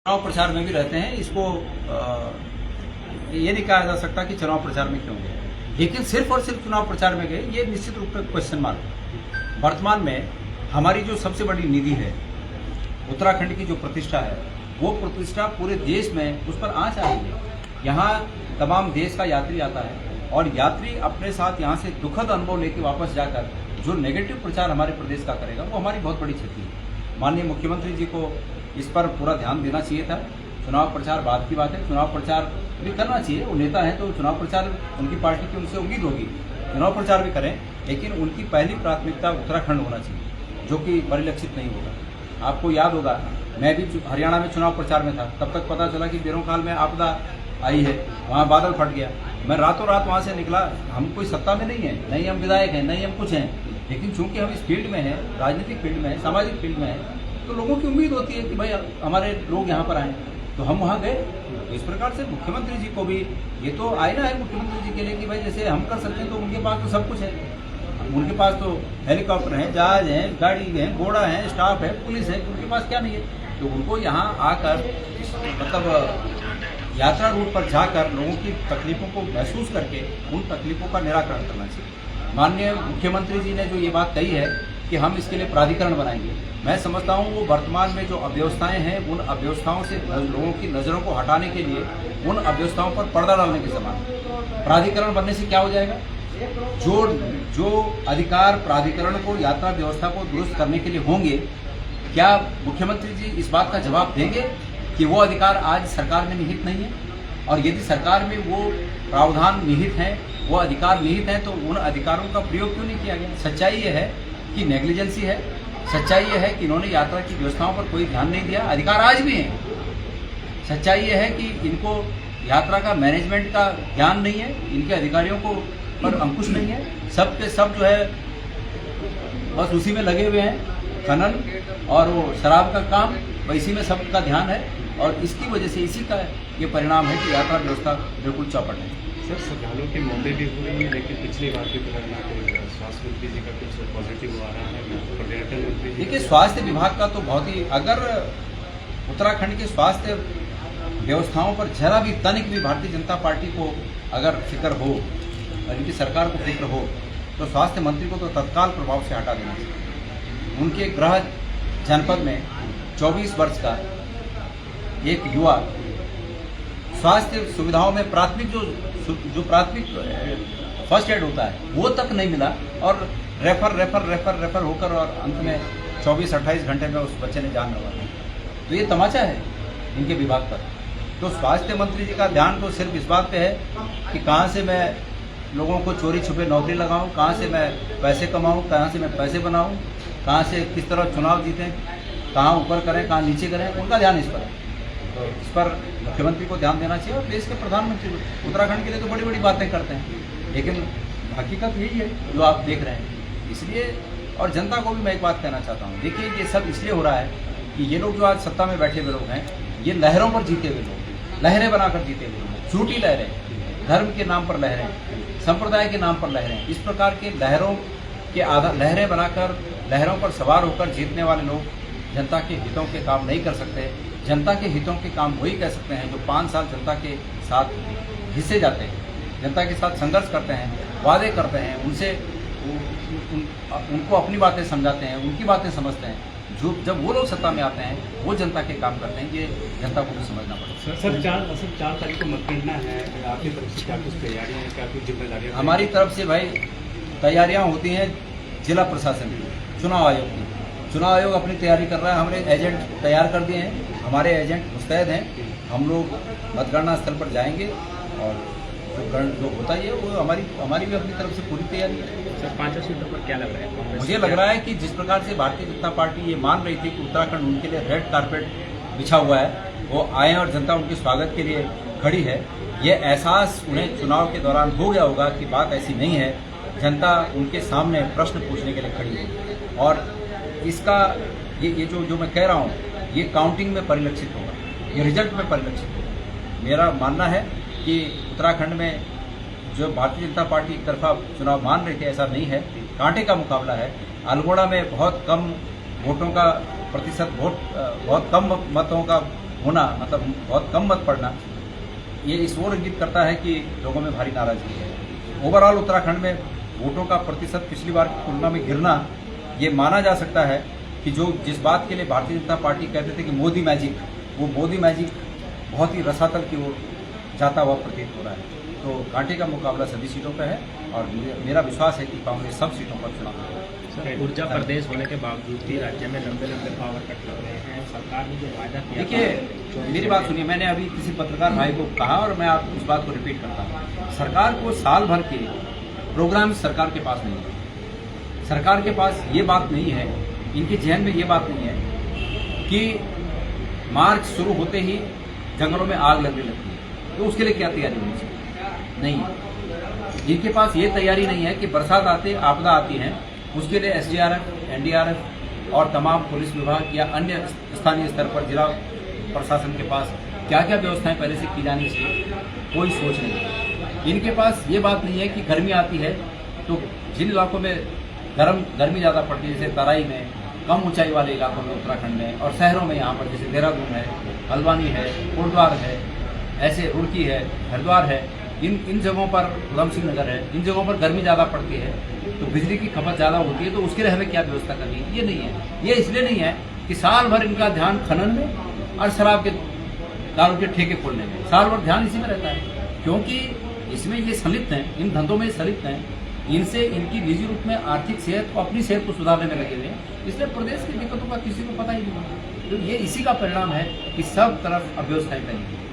चुनाव प्रचार में भी रहते हैं। इसको ये नहीं कहा जा सकता कि चुनाव प्रचार में क्यों गए, लेकिन सिर्फ और सिर्फ चुनाव प्रचार में गए, ये निश्चित रूप से क्वेश्चन मार्क है। वर्तमान में हमारी जो सबसे बड़ी निधि है, उत्तराखंड की जो प्रतिष्ठा है, वो प्रतिष्ठा पूरे देश में उस पर आँच आ रही है। यहाँ तमाम देश का यात्री आता है और यात्री अपने साथ यहाँ से दुखद अनुभव लेके वापस जाकर जो नेगेटिव प्रचार हमारे प्रदेश का करेगा, वो हमारी बहुत बड़ी क्षति है। माननीय मुख्यमंत्री जी को इस पर पूरा ध्यान देना चाहिए था। चुनाव प्रचार बाद की बात है, चुनाव प्रचार भी करना चाहिए। वो नेता है तो चुनाव प्रचार उनकी पार्टी की उनसे उम्मीद होगी, चुनाव प्रचार भी करें, लेकिन उनकी पहली प्राथमिकता उत्तराखंड होना चाहिए, जो कि परिलक्षित नहीं होगा। आपको याद होगा, मैं भी हरियाणा में चुनाव प्रचार में था, तब तक पता चला कि बेरोकाल में आपदा आई है, वहाँ बादल फट गया। मैं रातों रात वहाँ से निकला। हम कोई सत्ता में नहीं है, नहीं हम विधायक हैं, नहीं हम कुछ हैं, लेकिन चूंकि हम इस फील्ड में हैं, राजनीतिक फील्ड में हैं, सामाजिक फील्ड में हैं, तो लोगों की उम्मीद होती है कि भाई हमारे लोग यहाँ पर आएँ, तो हम वहाँ गए। तो इस प्रकार से मुख्यमंत्री जी को भी ये तो आईना है मुख्यमंत्री जी के लिए कि भाई जैसे हम कर सकते हैं, तो उनके पास तो सब कुछ है। उनके पास तो हेलीकॉप्टर हैं, जहाज हैं, गाड़ी हैं, घोड़ा है, स्टाफ है, पुलिस है, उनके पास क्या नहीं है। तो उनको यहाँ आकर मतलब यात्रा रूट पर जाकर लोगों की तकलीफों को महसूस करके उन तकलीफों का निराकरण करना चाहिए। माननीय मुख्यमंत्री जी ने जो ये बात कही है कि हम इसके लिए प्राधिकरण बनाएंगे, मैं समझता हूँ वो वर्तमान में जो अव्यवस्थाएं हैं, उन अव्यवस्थाओं से लोगों की नज़रों को हटाने के लिए, उन अव्यवस्थाओं पर पर्दा डालने के समान। प्राधिकरण बनने से क्या हो जाएगा? जो अधिकार प्राधिकरण को, यात्रा व्यवस्था को दुरुस्त करने के लिए होंगे, क्या मुख्यमंत्री जी इस बात का जवाब देंगे कि वो अधिकार आज सरकार में निहित नहीं है? और यदि सरकार में वो प्रावधान निहित हैं, वो अधिकार निहित हैं, तो उन अधिकारों का प्रयोग क्यों नहीं किया गया? सच्चाई ये है कि नेग्लिजेंसी है, सच्चाई ये है कि इन्होंने यात्रा की व्यवस्थाओं पर कोई ध्यान नहीं दिया। अधिकार आज भी हैं। सच्चाई ये है कि इनको यात्रा का मैनेजमेंट का ज्ञान नहीं है, इनके अधिकारियों को पर अंकुश नहीं है। सब के सब जो है बस उसी में लगे हुए हैं, खनन और वो शराब का काम, इसी में सबका ध्यान है। और इसकी वजह से इसी का ये परिणाम है कि यात्रा व्यवस्था बिल्कुल चौपट है। सर, श्रद्धालुओं की मौतें भी हुई हैं, लेकिन पिछली बार की तुलना में स्वास्थ्य मंत्री जी का कुछ पॉजिटिव आ रहा है, पर्यटन मंत्री जी। देखिए, स्वास्थ्य विभाग का तो बहुत ही, अगर उत्तराखंड के स्वास्थ्य व्यवस्थाओं पर जरा भी तनिक भी भारतीय जनता पार्टी को अगर फिक्र हो और इनकी सरकार को फिक्र हो, तो स्वास्थ्य मंत्री को तो तत्काल प्रभाव से हटा देना चाहिए। उनके गृह जनपद में 24 वर्ष का एक युवा स्वास्थ्य सुविधाओं में प्राथमिक जो प्राथमिक फर्स्ट एड होता है वो तक नहीं मिला, और रेफर होकर और अंत में 24-28 घंटे में उस बच्चे ने जान गंवा दी। तो ये तमाचा है इनके विभाग पर। तो स्वास्थ्य मंत्री जी का ध्यान तो सिर्फ इस बात पे है कि कहाँ से मैं लोगों को चोरी छुपे नौकरी लगाऊं, कहाँ से मैं पैसे कमाऊं, कहाँ से मैं पैसे बनाऊं, कहाँ से किस तरह चुनाव जीतें, कहाँ ऊपर करें, कहाँ नीचे करें, उनका ध्यान इस पर है। तो इस पर मुख्यमंत्री को ध्यान देना चाहिए। और देश के प्रधानमंत्री उत्तराखंड के लिए तो बड़ी बड़ी बातें करते हैं, लेकिन हकीकत यही है जो आप देख रहे हैं। इसलिए, और जनता को भी मैं एक बात कहना चाहता हूँ, देखिए ये सब इसलिए हो रहा है कि ये लोग जो आज सत्ता में बैठे हुए लोग हैं, ये लहरों पर जीते हुए लोग, लहरें बनाकर जीते हुए लोग, झूठी लहरें, धर्म के नाम पर लहरें, संप्रदाय के नाम पर लहरें, इस प्रकार के लहरों के आधार लहरें बनाकर लहरों पर सवार होकर जीतने वाले लोग जनता के हितों के काम नहीं कर सकते। जनता के हितों के काम वही कह सकते हैं जो 5 साल जनता के साथ हिस्से जाते हैं, जनता के साथ संघर्ष करते हैं, वादे करते हैं, उनसे उनको अपनी बातें समझाते हैं, उनकी बातें समझते हैं। जो जब वो लोग सत्ता में आते हैं, वो जनता के काम करते हैं, ये जनता को भी समझना पड़ेगा। सर, 4 तारीख को मतगणना है, आपकी तरफ से क्या कुछ तैयारियाँ हैं, क्या कुछ जिम्मेदारियाँ? हमारी तरफ से भाई तैयारियाँ होती हैं जिला प्रशासन की, चुनाव आयोग की। चुनाव आयोग अपनी तैयारी कर रहा है, हमने एजेंट तैयार कर दिए हैं, हमारे एजेंट मुस्तैद हैं। हम लोग मतगणना स्थल पर जाएंगे और जो होता ही है वो हमारी भी अपनी तरफ से पूरी तैयारी है। सर, 5 सीटों पर क्या लग रहा है? मुझे लग रहा है कि जिस प्रकार से भारतीय जनता पार्टी ये मान रही थी कि उत्तराखंड उनके लिए रेड कारपेट बिछा हुआ है, वो आए और जनता उनके स्वागत के लिए खड़ी है। ये एहसास उन्हें चुनाव के दौरान हो गया होगा कि बात ऐसी नहीं है, जनता उनके सामने प्रश्न पूछने के लिए खड़ी है। और इसका ये जो मैं कह रहा हूँ, ये काउंटिंग में परिलक्षित होगा, ये रिजल्ट में परिलक्षित होगा। मेरा मानना है कि उत्तराखंड में जो भारतीय जनता पार्टी एक तरफा चुनाव मान रही थी, ऐसा नहीं है, कांटे का मुकाबला है। अल्मोड़ा में बहुत कम वोटों का प्रतिशत, बहुत कम मतों का होना, मतलब बहुत कम मत पड़ना, ये इस ओर इंगित करता है कि लोगों में भारी नाराजगी है। ओवरऑल उत्तराखंड में वोटों का प्रतिशत पिछली बार की तुलना में गिरना, ये माना जा सकता है कि जो जिस बात के लिए भारतीय जनता पार्टी कहते थे कि मोदी मैजिक, वो मोदी मैजिक बहुत ही रसातल की ओर जाता हुआ प्रतीत हो रहा है। तो कांटे का मुकाबला सभी सीटों पर है और मेरा विश्वास है कि कांग्रेस सब सीटों पर चुनाव लड़ेगी। ऊर्जा प्रदेश होने के बावजूद भी राज्य में लंबे लंबे पावर कट लग रहे हैं। सरकार ने जो वायदा किया, देखिए मेरी बात सुनिए, मैंने अभी किसी पत्रकार भाई को कहा और मैं आप इस बात को रिपीट करता हूँ, सरकार को साल भर के प्रोग्राम सरकार के पास नहीं है। सरकार के पास ये बात नहीं है, इनके जहन में ये बात नहीं है कि मार्च शुरू होते ही जंगलों में आग लगने लगती है, तो उसके लिए क्या तैयारी होनी चाहिए, नहीं। इनके पास ये तैयारी नहीं है कि बरसात आते आपदा आती है, उसके लिए एसडीआरएफ, एनडीआरएफ और तमाम पुलिस विभाग या अन्य स्थानीय स्तर पर जिला प्रशासन के पास क्या क्या व्यवस्थाएं पहले से की जानी चाहिए, कोई सोच नहीं है। इनके पास ये बात नहीं है कि गर्मी आती है तो जिन इलाकों में गर्मी ज़्यादा पड़ती है, जैसे तराई में, कम ऊंचाई वाले इलाकों में उत्तराखंड में, और शहरों में यहाँ पर जैसे देहरादून है, हल्द्वानी है, कोटद्वार है, ऐसे रुड़की है, हरिद्वार है, इन जगहों पर, उधम सिंह नगर है, इन जगहों पर गर्मी ज़्यादा पड़ती है तो बिजली की खपत ज़्यादा होती है, तो उसके लिए हमें क्या व्यवस्था करनी है, ये नहीं है। ये इसलिए नहीं है कि साल भर इनका ध्यान खनन में और शराब के दारू के ठेके खोलने में, साल भर ध्यान इसी में रहता है, क्योंकि इसमें ये संलिप्त हैं, इन धंधों में संलिप्त हैं, इनसे इनकी निजी रूप में आर्थिक सेहत और अपनी सेहत को सुधारने में लगे हुए हैं। इसलिए प्रदेश की दिक्कतों का किसी को पता ही नहीं, तो ये इसी का परिणाम है कि सब तरफ अव्यवस्थाएं फैली।